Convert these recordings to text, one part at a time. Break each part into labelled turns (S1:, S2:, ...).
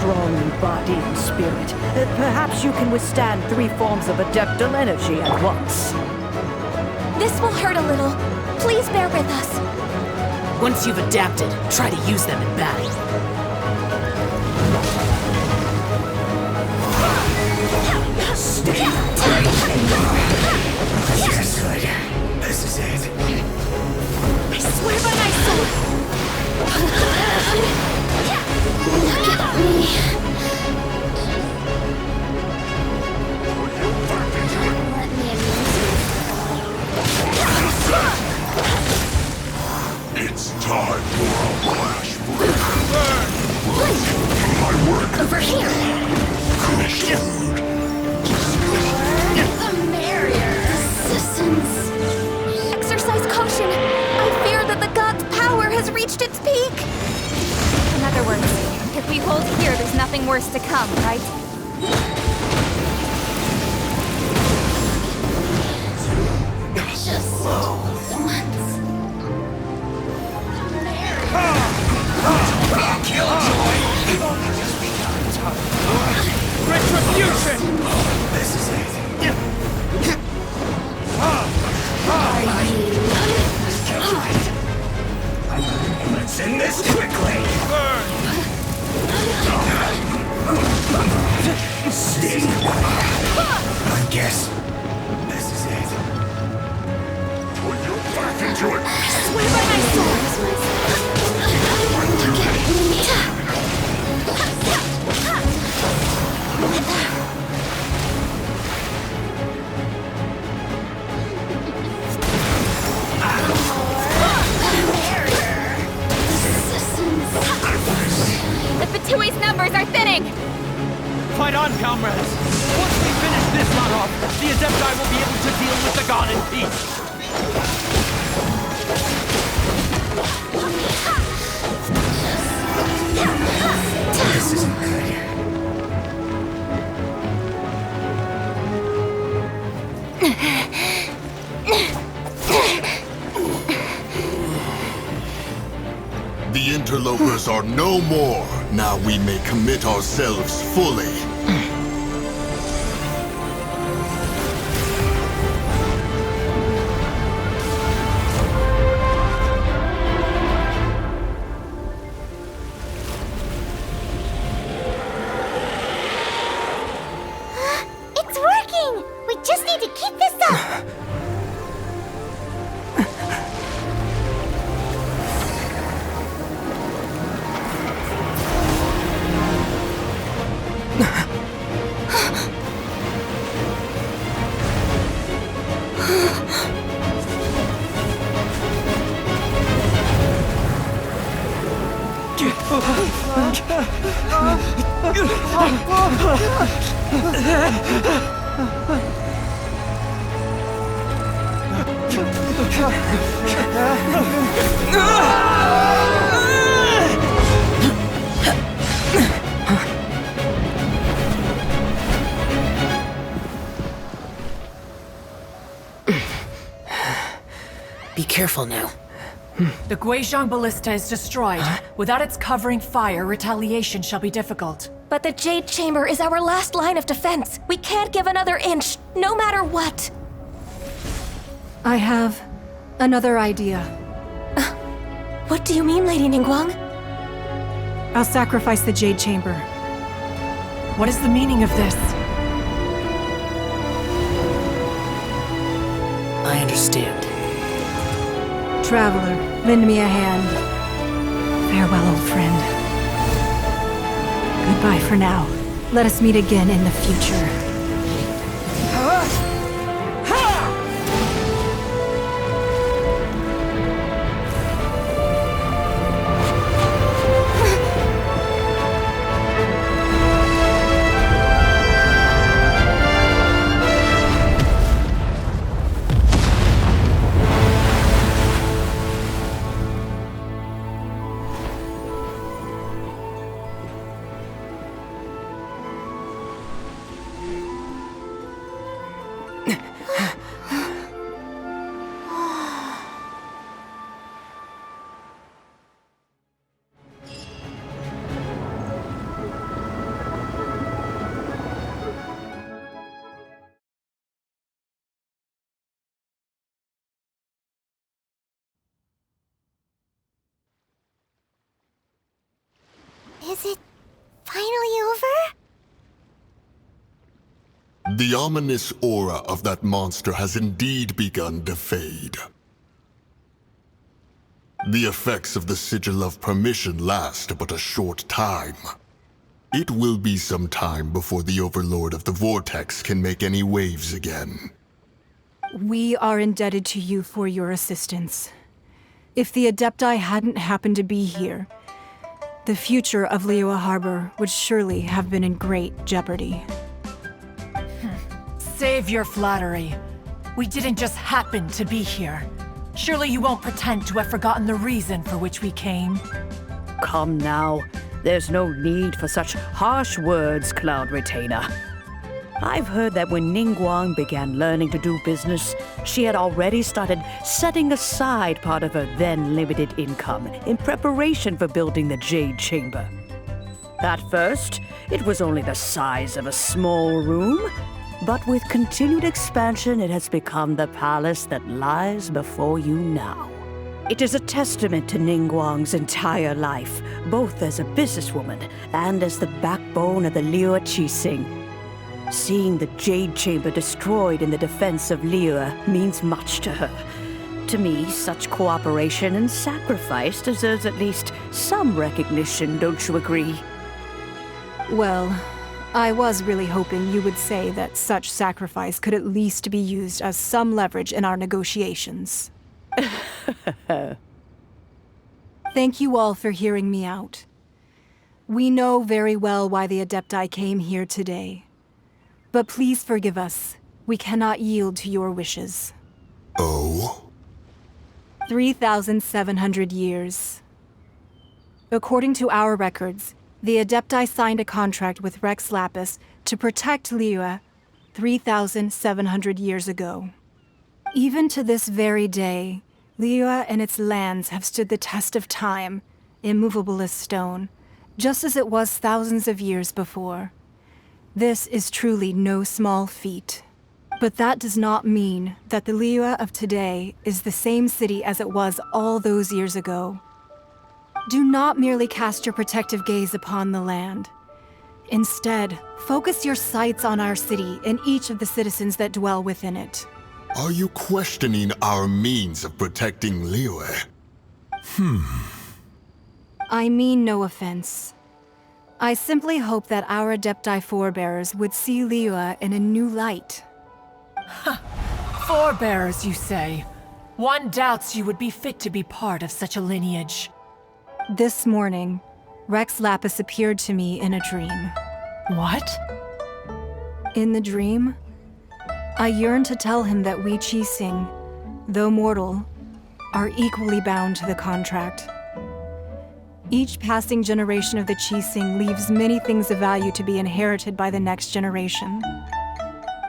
S1: strong in body and spirit. Perhaps you can withstand 3 forms of adeptal energy at once.
S2: This will hurt a little. Please bear with us.
S3: Once you've adapted, try to use them in battle.
S4: Yes, good. This is it.
S2: I swear by my soul! Look at me. Let me
S4: It's time for a flash break. My work
S2: over here!
S4: finished.
S2: The merrier. Assistance. Exercise caution. I fear that the god's power has reached its peak. In other words, if we hold here, there's nothing worse to come, right? Just once.
S5: Retribution!
S4: This is it. Let's end this quickly. Sting. I guess this is it. Put your back into it.
S2: Swear by my soul! Look at me! The Fatui's numbers are thinning!
S5: Fight on, comrades! Once we finish this lot off, the Adepti will be able to deal with the god in peace!
S4: This isn't good.
S6: The interlopers are no more. Now we may commit ourselves fully.
S2: It's working! We just need to keep this up!
S3: Be careful now.
S7: The Guizhong Ballista is destroyed. Without its covering fire, retaliation shall be difficult.
S2: But the Jade Chamber is our last line of defense. We can't give another inch, no matter what.
S8: I have another idea.
S2: What do you mean, Lady Ningguang?
S8: I'll sacrifice the Jade Chamber.
S7: What is the meaning of this?
S3: I understand.
S8: Traveler, lend me a hand. Farewell, old friend. Goodbye for now. Let us meet again in the future.
S2: Is it finally over?
S6: The ominous aura of that monster has indeed begun to fade. The effects of the Sigil of Permission last but a short time. It will be some time before the Overlord of the Vortex can make any waves again.
S8: We are indebted to you for your assistance. If the Adepti hadn't happened to be here, the future of Liyue Harbor would surely have been in great jeopardy.
S7: Save your flattery. We didn't just happen to be here. Surely you won't pretend to have forgotten the reason for which we came.
S1: Come now. There's no need for such harsh words, Cloud Retainer. I've heard that when Ningguang began learning to do business, she had already started setting aside part of her then limited income in preparation for building the Jade Chamber. At first, it was only the size of a small room, but with continued expansion, it has become the palace that lies before you now. It is a testament to Ningguang's entire life, both as a businesswoman and as the backbone of the Liyue Qixing. Seeing the Jade Chamber destroyed in the defense of Liyue means much to her. To me, such cooperation and sacrifice deserves at least some recognition, don't you agree?
S8: Well, I was really hoping you would say that such sacrifice could at least be used as some leverage in our negotiations. Thank you all for hearing me out. We know very well why the Adepti came here today. But please forgive us. We cannot yield to your wishes.
S6: Oh?
S8: 3,700 years. According to our records, the Adepti signed a contract with Rex Lapis to protect Liyue 3,700 years ago. Even to this very day, Liyue and its lands have stood the test of time, immovable as stone, just as it was thousands of years before. This is truly no small feat. But that does not mean that the Liyue of today is the same city as it was all those years ago. Do not merely cast your protective gaze upon the land. Instead, focus your sights on our city and each of the citizens that dwell within it.
S6: Are you questioning our means of protecting Liyue?
S8: I mean no offense. I simply hope that our Adepti forebears would see Liyue in a new light.
S7: Forebears, you say? One doubts you would be fit to be part of such a lineage.
S8: This morning, Rex Lapis appeared to me in a dream.
S7: What?
S8: In the dream, I yearned to tell him that we Qixing, though mortal, are equally bound to the contract. Each passing generation of the Qixing leaves many things of value to be inherited by the next generation.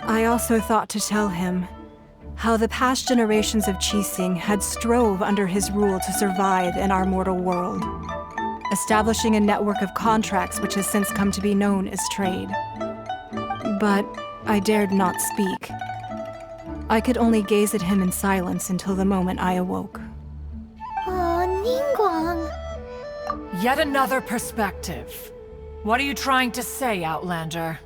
S8: I also thought to tell him how the past generations of Qixing had strove under his rule to survive in our mortal world, establishing a network of contracts which has since come to be known as trade. But I dared not speak. I could only gaze at him in silence until the moment I awoke.
S2: Oh, Ningguang.
S7: Yet another perspective. What are you trying to say, Outlander?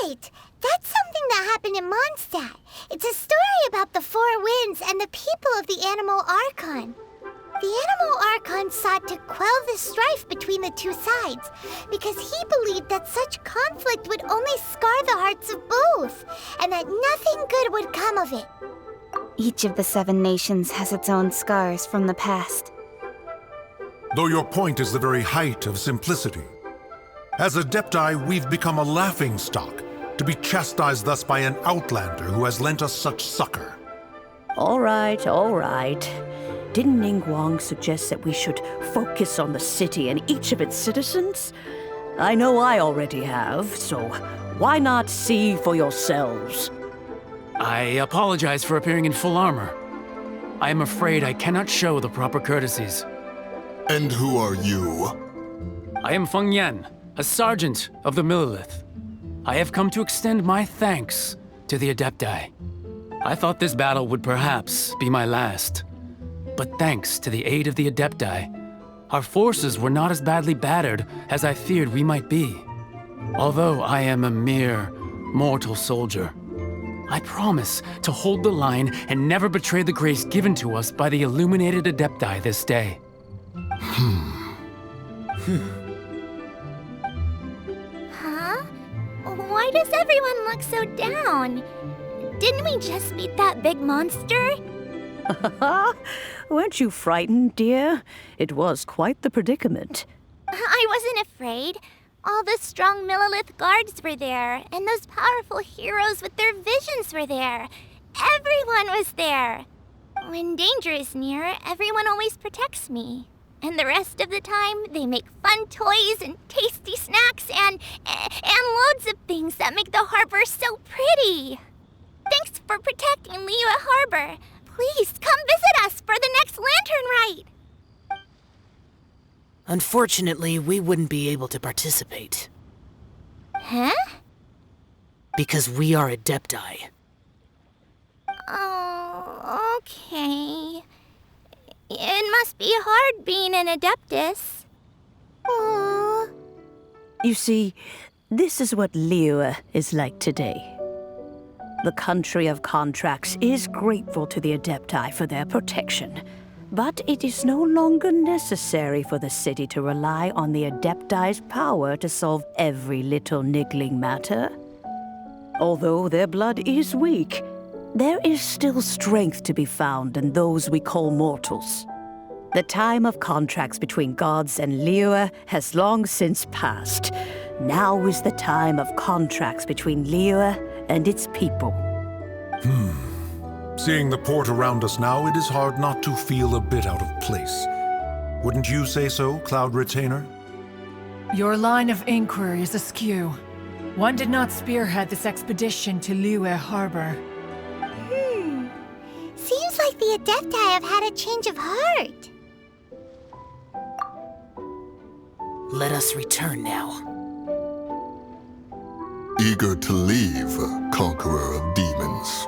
S2: Right! That's something that happened in Mondstadt. It's a story about the Four Winds and the people of the Animal Archon. The Animal Archon sought to quell the strife between the two sides, because he believed that such conflict would only scar the hearts of both, and that nothing good would come of it.
S9: Each of the 7 nations has its own scars from the past.
S10: Though your point is the very height of simplicity. As Adepti, we've become a laughingstock, to be chastised thus by an outlander who has lent us such succor.
S1: All right, all right. Didn't Ningguang suggest that we should focus on the city and each of its citizens? I know I already have, so why not see for yourselves?
S5: I apologize for appearing in full armor. I am afraid I cannot show the proper courtesies.
S6: And who are you?
S5: I am Feng Yan, a sergeant of the Millilith. I have come to extend my thanks to the Adepti. I thought this battle would perhaps be my last. but thanks to the aid of the Adepti, our forces were not as badly battered as I feared we might be. Although I am a mere mortal soldier, I promise to hold the line and never betray the grace given to us by the illuminated Adepti this day.
S2: Huh? Why does everyone look so down? Didn't we just beat that big monster?
S1: Weren't you frightened, dear? It was quite the predicament.
S2: I wasn't afraid. All the strong Millilith guards were there, and those powerful heroes with their visions were there. Everyone was there. When danger is near, everyone always protects me. And the rest of the time, they make fun toys and tasty snacks and loads of things that make the harbor so pretty. Thanks for protecting Liyue Harbor. Please come visit us for the next lantern rite.
S3: Unfortunately, we wouldn't be able to participate.
S2: Huh?
S3: Because we are Adepti.
S2: Oh, okay. It must be hard being an Adeptus. Aww.
S1: You see, this is what Liyue is like today. The country of contracts is grateful to the Adepti for their protection, but it is no longer necessary for the city to rely on the Adepti's power to solve every little niggling matter. Although their blood is weak, there is still strength to be found in those we call mortals. The time of contracts between gods and Liyue has long since passed. Now is the time of contracts between Liyue and its people.
S10: Seeing the port around us now, it is hard not to feel a bit out of place. Wouldn't you say so, Cloud Retainer?
S7: Your line of inquiry is askew. One did not spearhead this expedition to Liyue Harbor.
S2: Seems like the Adepti have had a change of heart.
S3: Let us return now.
S6: Eager to leave, conqueror of demons.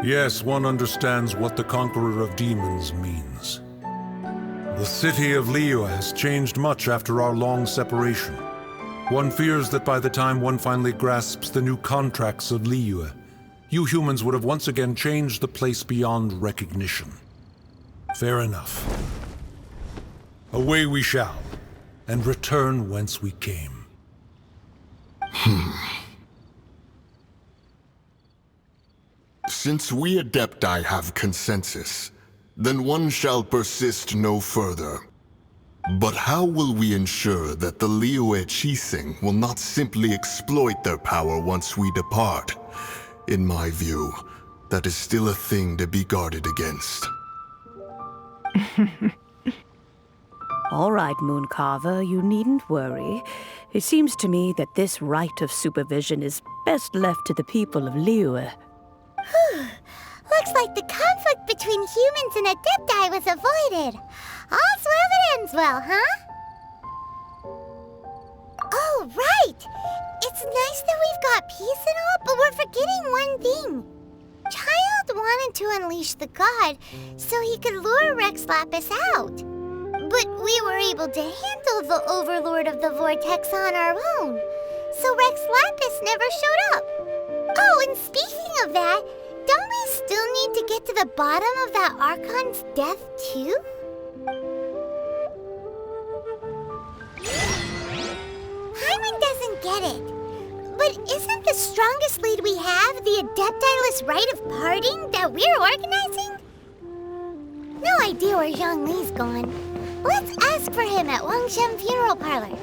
S10: Yes, one understands what the Conqueror of Demons means. The city of Liyue has changed much after our long separation. One fears that by the time one finally grasps the new contracts of Liyue, you humans would have once again changed the place beyond recognition. Fair enough. Away we shall, and return whence we came.
S6: Since we Adepti have consensus, then one shall persist no further. But how will we ensure that the Liyue Chising will not simply exploit their power once we depart? In my view, that is still a thing to be guarded against.
S1: All right, Mooncarver, you needn't worry. It seems to me that this right of supervision is best left to the people of Liyue.
S2: Looks like the conflict between humans and Adepti was avoided. All's well that ends well, huh? Oh, right! It's nice that we've got peace and all, but we're forgetting one thing. Child wanted to unleash the god so he could lure Rex Lapis out. But we were able to handle the Overlord of the Vortex on our own, so Rex Lapis never showed up. Oh, and speaking of that, don't we still need to get to the bottom of that Archon's death, too? Paimon doesn't get it. But isn't the strongest lead we have the Adepti-less rite of parting that we're organizing? No idea where Zhongli's gone. Let's ask for him at Wangshen Funeral Parlor.